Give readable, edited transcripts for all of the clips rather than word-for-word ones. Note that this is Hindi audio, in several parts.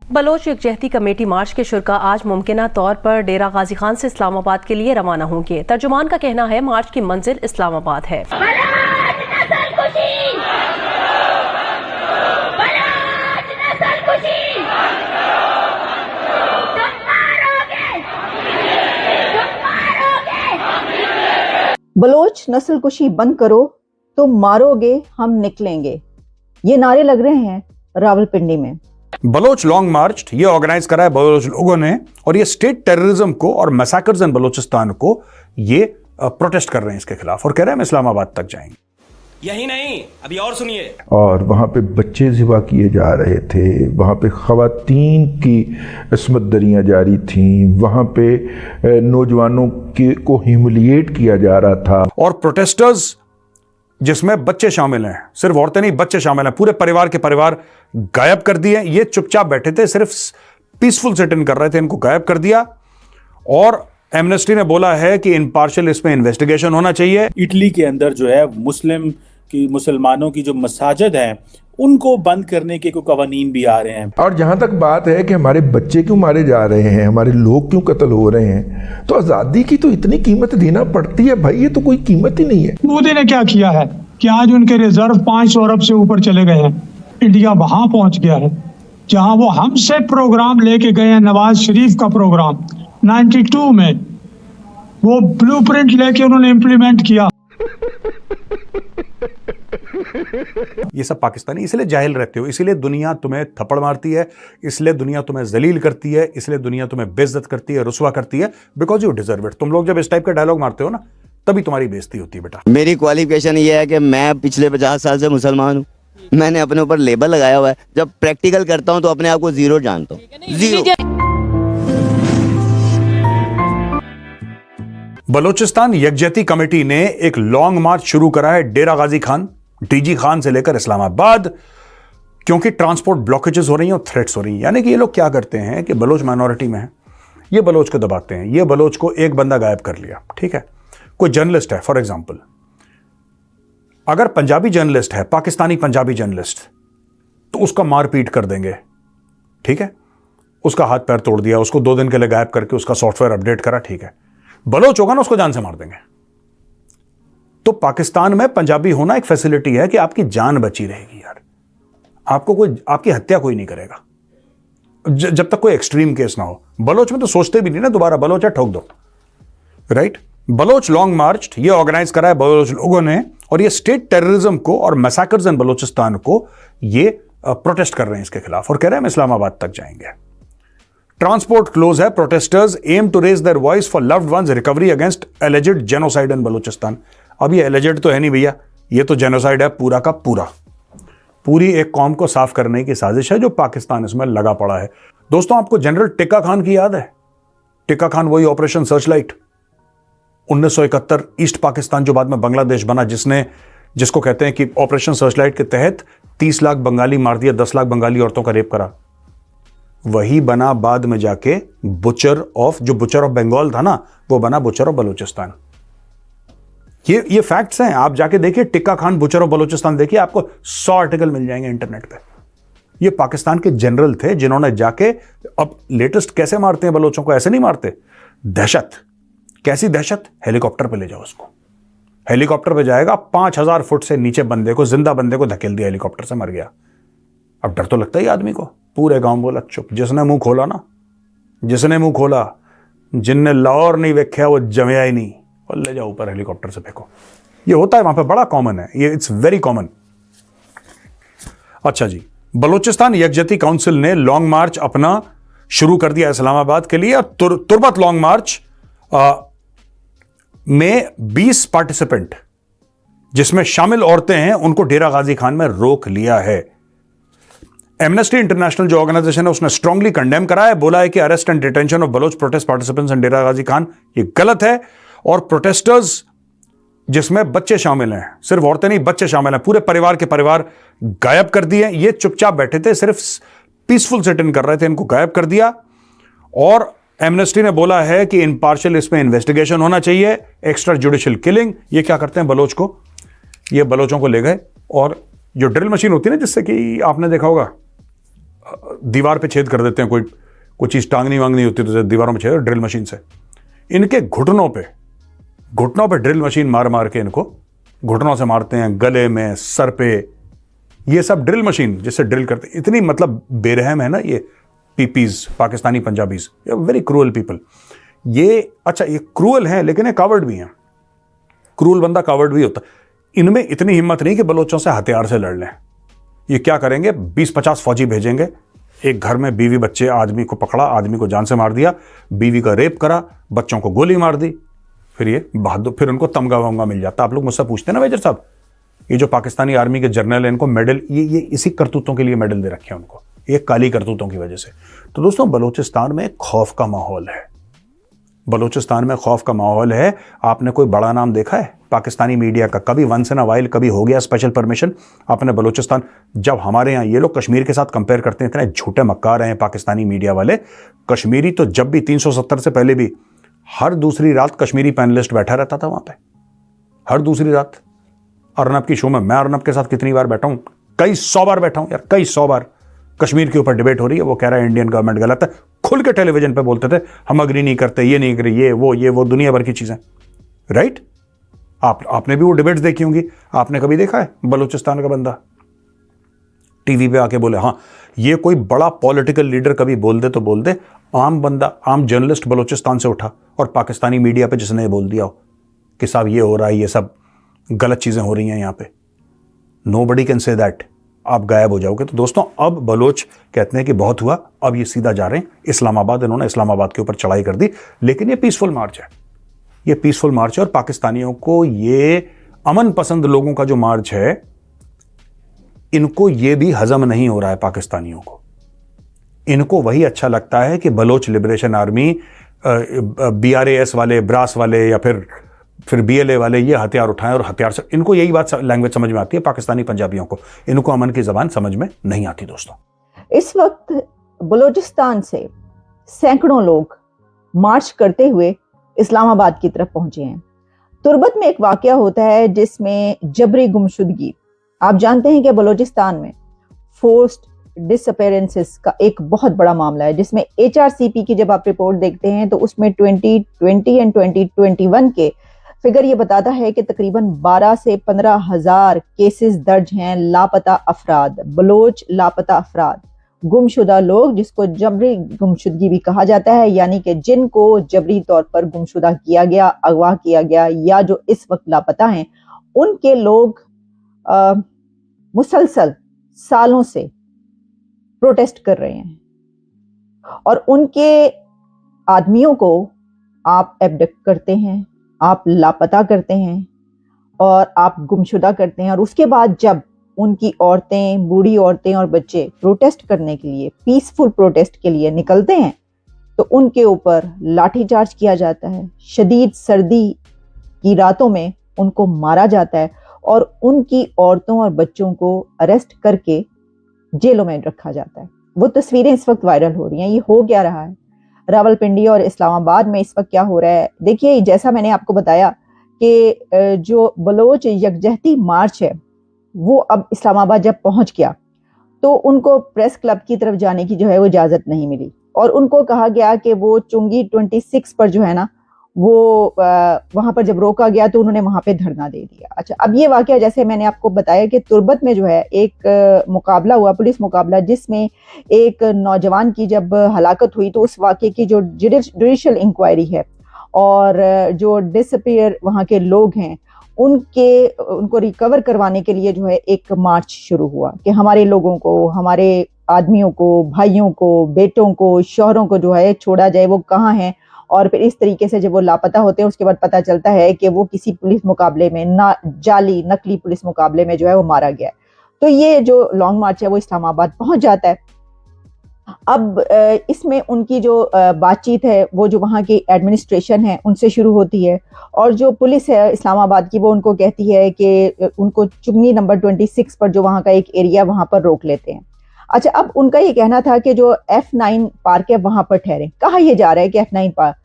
बलोच यकजहती कमेटी मार्च के शुरा आज मुमकिना तौर पर डेरा गाजी खान से इस्लामाबाद के लिए रवाना होंगे। तर्जुमान का कहना है मार्च की मंजिल इस्लामाबाद है। बलोच नस्ल कुशी बंद करो तो मारोगे हम निकलेंगे, ये नारे लग रहे हैं रावलपिंडी में। बलोच लॉन्ग मार्च ये ऑर्गेनाइज करा है बलोच लोगों ने और ये स्टेट टेररिज्म को और मैसाकर्स इन बलोचिस्तान को ये प्रोटेस्ट कर रहे हैं इसके खिलाफ और कह रहे हैं हम इस्लामाबाद तक जाएंगे। यही नहीं, अभी और सुनिए। और वहाँ पे बच्चे ज़िबा किए जा रहे थे, वहाँ पे ख़वातीन की इस्मत दरियाँ जारी थीं, वहाँ पे नौजवानों को ह्यूमिलिएट किया जा रहा था। और प्रोटेस्टर्स जिसमें बच्चे शामिल हैं, सिर्फ औरतें नहीं बच्चे शामिल हैं, पूरे परिवार के परिवार गायब कर दिए। ये चुपचाप बैठे थे, सिर्फ पीसफुल सिट इन कर रहे थे, इनको गायब कर दिया। और एमनेस्टी ने बोला है कि इम्पार्शियल इसमें इन्वेस्टिगेशन होना चाहिए। इटली के अंदर जो है मुसलमानों की जो मसाजिद हैं उनको बंद करने के कोई कवानीन भी आ रहे हैं। और जहाँ तक बात है कि हमारे बच्चे क्यों मारे जा रहे हैं, हमारे लोग क्यों कत्ल हो रहे हैं, तो आज़ादी की तो इतनी कीमत देना पड़ती है भाई, ये तो कोई कीमत ही नहीं है। मोदी ने क्या किया है कि आज उनके रिजर्व 500 अरब से ऊपर चले गए हैं। इंडिया वहां पहुंच गया है जहां वो हमसे प्रोग्राम लेके गए हैं। नवाज शरीफ का प्रोग्राम 92 में वो ब्लूप्रिंट लेके उन्होंने इंप्लीमेंट किया। ये सब पाकिस्तानी इसलिए जाहिल रहते हो, इसलिए दुनिया तुम्हें थप्पड़ मारती है, इसलिए दुनिया तुम्हें जलील करती है, इसलिए दुनिया तुम्हें बेइज्जत करती है, रुसवा करती है, बिकॉज यू डिजर्व इट। तुम लोग जब इस टाइप का डायलॉग मारते हो ना तभी तुम्हारी बेइज्जती होती है बेटा। मेरी क्वालिफिकेशन ये है कि मैं पिछले 50 साल से मुसलमान हूँ, मैंने अपने ऊपर लेबल लगाया हुआ है। जब प्रैक्टिकल करता हूँ तो अपने आप को जीरो जानता हूँ, जीरो। बलोचिस्तान यकजहती कमेटी ने एक लॉन्ग मार्च शुरू करा है डेरा गाजी खान, डीजी खान से लेकर इस्लामाबाद, क्योंकि ट्रांसपोर्ट ब्लॉकेजेस हो रही हैं और थ्रेट्स हो रही हैं। यानी कि ये लोग क्या करते हैं कि बलोच माइनॉरिटी में है, ये बलोच को दबाते हैं। ये बलोच को एक बंदा गायब कर लिया, ठीक है, कोई जर्नलिस्ट है फॉर एग्जांपल, अगर पंजाबी जर्नलिस्ट है, पाकिस्तानी पंजाबी जर्नलिस्ट, तो उसका मारपीट कर देंगे, ठीक है, उसका हाथ पैर तोड़ दिया, उसको 2 दिन के लिए गायब करके उसका सॉफ्टवेयर अपडेट करा, ठीक है। बलोच होगा ना, उसको जान से मार देंगे। तो पाकिस्तान में पंजाबी होना एक फैसिलिटी है कि आपकी जान बची रहेगी यार, आपको कोई आपकी हत्या कोई नहीं करेगा जब तक कोई एक्सट्रीम केस ना हो। बलोच में तो सोचते भी नहीं ना, दोबारा बलोच है ठोक दो, राइट। बलोच लॉन्ग मार्च ये ऑर्गेनाइज करा है बलोच लोगों ने और ये स्टेट टेररिज्म को और मैसाकर्स इन बलोचिस्तान को ये प्रोटेस्ट कर रहे हैं इसके खिलाफ और कह रहे हैं हम इस्लामाबाद तक जाएंगे। ट्रांसपोर्ट क्लोज है, protesters aim to raise their voice for loved ones recovery against alleged genocide in Balochistan. अब ये एलिजेड तो है नहीं भैया, ये तो जेनोसाइड है पूरा का पूरा, पूरी एक कौम को साफ करने की साजिश है जो पाकिस्तान इसमें लगा पड़ा है। दोस्तों, आपको जनरल टिक्का खान की याद है? टिक्का खान वही ऑपरेशन सर्चलाइट 1971 ईस्ट पाकिस्तान जो बाद में बांग्लादेश बना, जिसको कहते हैं कि ऑपरेशन सर्चलाइट के तहत 30 लाख बंगाली मार दिया, 10 लाख बंगाली औरतों का रेप करा। वही बना बाद में जाके बुचर ऑफ बंगाल था ना, वो बना बुचर ऑफ बलूचिस्तान। ये फैक्ट्स हैं, आप जाके देखिए टिक्का खान बुचर ऑफ बलूचिस्तान, देखिए आपको 100 आर्टिकल मिल जाएंगे इंटरनेट पे। ये पाकिस्तान के जनरल थे जिन्होंने जाके, अब लेटेस्ट कैसे मारते हैं बलोचों को, ऐसे नहीं मारते, दहशत। कैसी दहशत? हेलीकॉप्टर पे ले जाओ उसको, हेलीकॉप्टर पे जाएगा, 5000 फुट से नीचे बंदे को, जिंदा बंदे को धकेल दिया, हेलीकॉप्टर से मर गया। अब डर तो लगता ही आदमी को। पूरे गांव बोला चुप, जिसने मुंह खोला ना, जिसने मुंह खोला, जिनने लाहौर नहीं वेख्या वो जमया ही नहीं, और ले जाओ ऊपर हेलीकॉप्टर से फेंको। ये होता है वहां पे, बड़ा कॉमन है ये, इट्स वेरी कॉमन। अच्छा जी, बलूचिस्तान यकजहती काउंसिल ने लॉन्ग मार्च अपना शुरू कर दिया इस्लामाबाद के लिए और तुर्बत लॉन्ग मार्च में 20 पार्टिसिपेंट जिसमें शामिल औरतें हैं उनको डेरा गाजी खान में रोक लिया है। एमनेस्टी इंटरनेशनल जो ऑर्गेनाइजेशन है उसने स्ट्रांगली कंडेम करा है, बोला है कि arrest and detention of Baloch protest participants in Dera Ghazi Khan ये गलत है। और प्रोटेस्टर्स जिसमें बच्चे शामिल हैं, सिर्फ औरतें नहीं बच्चे शामिल हैं, पूरे परिवार के परिवार गायब कर दिए। ये चुपचाप बैठे थे, सिर्फ पीसफुल सिट इन कर रहे थे, इनको गायब कर दिया। और एमनेस्टी ने बोला है कि इम्पार्शियल इसमें इन्वेस्टिगेशन होना चाहिए, एक्स्ट्रा जुडिशियल किलिंग। ये क्या करते हैं बलोच को, ये बलोचों को ले गए और जो ड्रिल मशीन होती है ना, जिससे कि आपने देखा होगा दीवार पे छेद कर देते हैं, कोई चीज़ टांगनी वांगनी होती है तो दीवारों में छेद, ड्रिल मशीन से। इनके घुटनों पे ड्रिल मशीन मार मार के इनको घुटनों से मारते हैं, गले में, सर पे, ये सब ड्रिल मशीन जिससे ड्रिल करते हैं। इतनी मतलब बेरहम है ना ये PPs, Pakistani Punjabis, very cruel people. ये अच्छा, ये क्रूअल हैं लेकिन ये कावर्ड भी हैं। क्रूअल बंदा कावर्ड भी होता है। इनमें इतनी हिम्मत नहीं कि बलोचों से हथियार से लड़ लें। ये क्या करेंगे, 20-50 फौजी भेजेंगे, एक घर में बीवी बच्चे, आदमी को पकड़ा, आदमी को जान से मार दिया, बीवी का रेप करा, बच्चों को गोली मार दी, फिर ये बहादुर, फिर उनको तमगा वमगा मिल जाता। आप लोग मुझसे पूछते हैं ना मेजर साहब, ये जो पाकिस्तानी आर्मी के जर्नल हैं, इनको मेडल, ये इसी करतूतों के लिए मेडल दे रखे हैं उनको, ये काली करतूतों की वजह से। तो दोस्तों, बलोचिस्तान में खौफ का माहौल है। बलोचिस्तान में खौफ का माहौल है। आपने कोई बड़ा नाम देखा है पाकिस्तानी मीडिया का? कभी वंस इन अ वाइल कभी हो गया स्पेशल परमिशन आपने बलोचिस्तान? जब हमारे यहाँ ये लोग कश्मीर के साथ कंपेयर करते हैं, इतने झूठे मक्कार हैं पाकिस्तानी मीडिया वाले। कश्मीरी तो जब भी 370 से पहले भी हर दूसरी रात कश्मीरी पैनलिस्ट बैठा रहता था वहां पे, हर दूसरी रात। अर्नब की शो में मैं अर्नब के साथ कितनी बार बैठा हूं, कई 100 बार बैठा हूं यार, कई 100 बार। कश्मीर के ऊपर डिबेट हो रही है, वो कह रहा है इंडियन गवर्नमेंट गलत है, खुल के टेलीविजन पे बोलते थे हम अग्री नहीं करते, ये नहीं करे, ये वो दुनिया भर की चीजें, राइट? आपने भी वो डिबेट्स देखी होंगी। आपने कभी देखा है बलूचिस्तान का बंदा टीवी पे आके बोले, हाँ ये कोई बड़ा पॉलिटिकल लीडर कभी बोल दे तो बोल दे, आम बंदा, आम जर्नलिस्ट बलूचिस्तान से उठा और पाकिस्तानी मीडिया पे जिसने बोल दिया हो कि साहब ये हो रहा है, ये सब गलत चीजें हो रही हैं यहाँ पे, नोबडी कैन से दैट, आप गायब हो जाओगे। तो दोस्तों, अब बलोच कहते हैं कि बहुत हुआ, अब ये सीधा जा रहे हैं इस्लामाबाद। इन्होंने इस्लामाबाद के ऊपर चढ़ाई कर दी, लेकिन ये पीसफुल मार्च है, ये पीसफुल मार्च है। और पाकिस्तानियों को, ये अमन पसंद लोगों का जो मार्च है, इनको ये भी हजम नहीं हो रहा है पाकिस्तानियों को। इनको वही अच्छा लगता है कि बलोच लिबरेशन आर्मी, BRAS वाले, ब्रास वाले या फिर BLA वाले ये हथियार उठाएं और हथियार से, इनको यही बात लैंग्वेज समझ में आती है पाकिस्तानी पंजाबियों को। इनको अमन की जबान समझ में नहीं आती। दोस्तों, इस वक्त बलूचिस्तान से सैकड़ों लोग मार्च करते हुए इस्लामाबाद की तरफ पहुंचे हैं। तुर्बत में एक वाकया होता है जिसमें जबरी गुमशुदगी, आप जानते हैं कि बलूचिस्तान में फोर्स्ड डिसअपेरेंसेस का एक बहुत बड़ा मामला है, जिसमें HRCP की जब आप रिपोर्ट देखते हैं तो उसमें 2020 एंड 2021 के फिगर ये बताता है कि तकरीबन 12 से 15 हजार केसेस दर्ज हैं लापता अफराद, बलोच लापता अफराद, गुमशुदा लोग, जिसको जबरी गुमशुदगी भी कहा जाता है, यानी कि जिनको जबरी तौर पर गुमशुदा किया गया, अगवा किया गया, या जो इस वक्त लापता हैं, उनके लोग मुसलसल सालों से प्रोटेस्ट कर रहे हैं और उनके आदमियों को आप एब्डक्ट करते हैं, आप लापता करते हैं और आप गुमशुदा करते हैं। और उसके बाद जब उनकी औरतें, बूढ़ी औरतें और बच्चे प्रोटेस्ट करने के लिए, पीसफुल प्रोटेस्ट के लिए निकलते हैं, तो उनके ऊपर लाठीचार्ज किया जाता है। शदीद सर्दी की रातों में उनको मारा जाता है और उनकी औरतों और बच्चों को अरेस्ट करके जेलों में रखा जाता है। वो तस्वीरें इस वक्त वायरल हो रही हैं। ये हो क्या रहा है रावलपिंडी और इस्लामाबाद में, इस वक्त क्या हो रहा है? देखिए, जैसा मैंने आपको बताया कि जो बलोच यकजहती मार्च है वो अब इस्लामाबाद जब पहुंच गया तो उनको प्रेस क्लब की तरफ जाने की जो है वो इजाजत नहीं मिली और उनको कहा गया कि वो चुंगी 26 पर जो है ना, वो वहां पर जब रोका गया तो उन्होंने वहां पे धरना दे दिया। अच्छा, अब ये वाकया, जैसे मैंने आपको बताया कि तुर्बत में जो है एक मुकाबला हुआ, पुलिस मुकाबला, जिसमें एक नौजवान की जब हलाकत हुई तो उस वाकये की जो जुडिशियल इंक्वायरी है और जो डिसअपीयर वहाँ के लोग हैं उनको रिकवर करवाने के लिए जो है एक मार्च शुरू हुआ कि हमारे लोगों को, हमारे आदमियों को, भाइयों को, बेटों को, शौहरों को जो है छोड़ा जाए, वो कहाँ हैं। और फिर इस तरीके से जब वो लापता होते हैं उसके बाद पता चलता है कि वो किसी पुलिस मुकाबले में, जाली नकली पुलिस मुकाबले में जो है वो मारा गया। तो ये जो लॉन्ग मार्च है वो इस्लामाबाद पहुंच जाता है। अब इसमें उनकी जो बातचीत है वो जो वहाँ की एडमिनिस्ट्रेशन है उनसे शुरू होती है और जो पुलिस है इस्लामाबाद की वो उनको कहती है कि उनको चुंगी नंबर 26 पर जो वहाँ का एक एरिया वहाँ पर रोक लेते हैं। अच्छा, अब उनका ये कहना था कि जो F9 पार्क है वहां पर ठहरे। कहा यह जा रहा है कि F9 पार्क,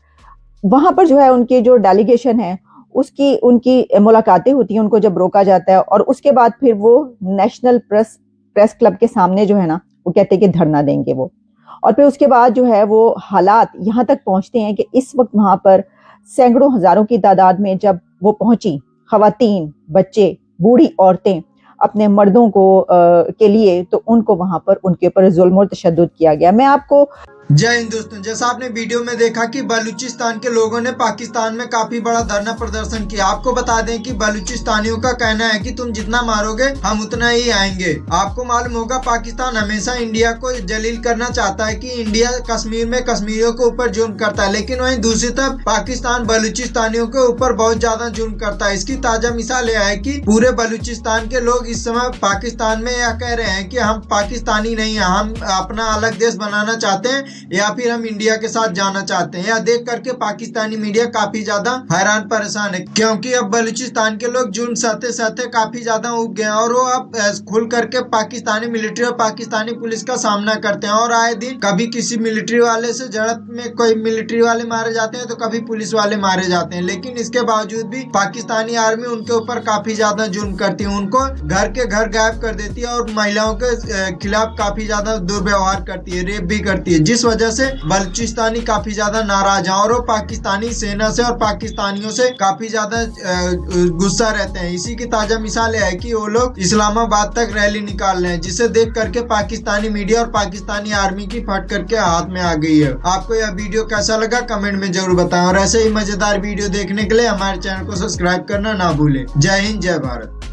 वहां पर जो है उनकी जो डेलीगेशन है उनकी मुलाकातें होती हैं, उनको जब रोका जाता है और उसके बाद फिर वो नेशनल प्रेस क्लब के सामने जो है ना वो कहते हैं कि धरना देंगे वो। और फिर उसके बाद जो है वो हालात यहाँ तक पहुँचते हैं कि इस वक्त वहाँ पर सैकड़ों हजारों की तादाद में जब वो पहुंची, खवातीन, बच्चे, बूढ़ी औरतें अपने मर्दों को के लिए, तो उनको वहां पर उनके ऊपर जुल्म और तशद्दुद किया गया। मैं आपको जय हिंद दोस्तों, जैसा आपने वीडियो में देखा कि बलूचिस्तान के लोगों ने पाकिस्तान में काफी बड़ा धरना प्रदर्शन किया। आपको बता दें कि बलूचिस्तानियों का कहना है कि तुम जितना मारोगे हम उतना ही आएंगे। आपको मालूम होगा पाकिस्तान हमेशा इंडिया को जलील करना चाहता है कि इंडिया कश्मीर में कश्मीरियों के ऊपर जुल्म करता है, लेकिन वहीं दूसरी तरफ पाकिस्तान बलूचिस्तानियों के ऊपर बहुत ज्यादा जुल्म करता है। इसकी ताजा मिसाल यह है कि पूरे बलूचिस्तान के लोग इस समय पाकिस्तान में यह कह रहे हैं कि हम पाकिस्तानी नहीं है, हम अपना अलग देश बनाना चाहते हैं या फिर हम इंडिया के साथ जाना चाहते हैं। यह देख करके पाकिस्तानी मीडिया काफी ज्यादा हैरान परेशान है, क्योंकि अब बलूचिस्तान के लोग जुल्म सहते सहते काफी ज्यादा उग गए और वो अब खुल करके पाकिस्तानी मिलिट्री और पाकिस्तानी पुलिस का सामना करते हैं। और आए दिन कभी किसी मिलिट्री वाले से झड़प में कोई मिलिट्री वाले मारे जाते हैं तो कभी पुलिस वाले मारे जाते हैं, लेकिन इसके बावजूद भी पाकिस्तानी आर्मी उनके ऊपर काफी ज्यादा जुल्म करती है, उनको घर के घर गायब कर देती है और महिलाओं के खिलाफ काफी ज्यादा दुर्व्यवहार करती है, रेप भी करती है, जिस वजह से बलूचिस्तानी काफी ज्यादा नाराज हैं और वो पाकिस्तानी सेना से और पाकिस्तानियों से काफी ज्यादा गुस्सा रहते हैं। इसी की ताजा मिसाल है कि वो लोग इस्लामाबाद तक रैली निकाल रहे हैं, जिसे देख करके पाकिस्तानी मीडिया और पाकिस्तानी आर्मी की फट करके हाथ में आ गई है। आपको यह वीडियो कैसा लगा कमेंट में जरूर बताएं और ऐसे ही मजेदार वीडियो देखने के लिए हमारे चैनल को सब्सक्राइब करना ना भूलें। जय हिंद, जय भारत।